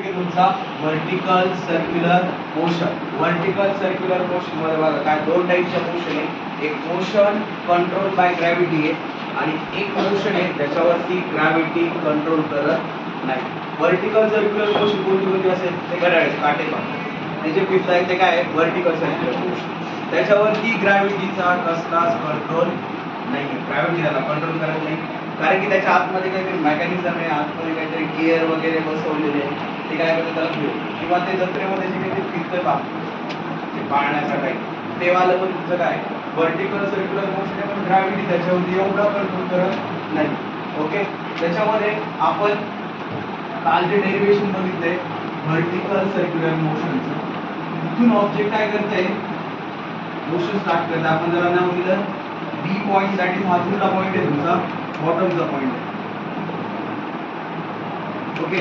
Topic आहे तुमचा vertical circular motion. Vertical circular motion मध्ये बघा काय दोन टाईपच्या मोशन आहे. एक मोशन कंट्रोल बाय ग्रॅव्हिटी आहे आणि एक मोशन आहे ज्याच्यावरती ग्रॅव्हिटी कंट्रोल करत नाही. व्हर्टिकल सर्क्युलर मोशन कोणती असेल ते घड्याळ काटे त्याचे फिरत आहे ते काय व्हर्टिकल सर्क्युलर मोशन. त्याच्यावरती ग्रॅव्हिटीचा कसलाच कंट्रोल नाही. ग्रॅव्हिटी त्याला कंट्रोल करत नाही कारण की त्याच्या आतमध्ये काहीतरी मेकॅनिझम आहे, आतमध्ये काहीतरी गिअर वगैरे बसवलेले आहे. ते काय करतं त्याला फिरवतं किंवा ते जत्रेमध्ये जे काही फिरतं का ते पाळण्यासाठी ते वालं पण तुमचं काय व्हर्टिकल सर्क्युलर मोशन आहे पण ग्रॅव्हिटी त्याच्यावरती एवढा कंट्रोल करत नाही. ओके, त्याच्यामध्ये आपण काल जे डेरिव्हेशन बघितले व्हर्टिकल सर्क्युलर मोशनचं, इथून ऑब्जेक्ट काय करते मोशन स्टार्ट करते. आपण जरा नाव दिलं बी पॉइंट, दॅट इज हा दुसरा पॉइंट आहे तुमचा बॉटमचा पॉइंट आहे. ओके,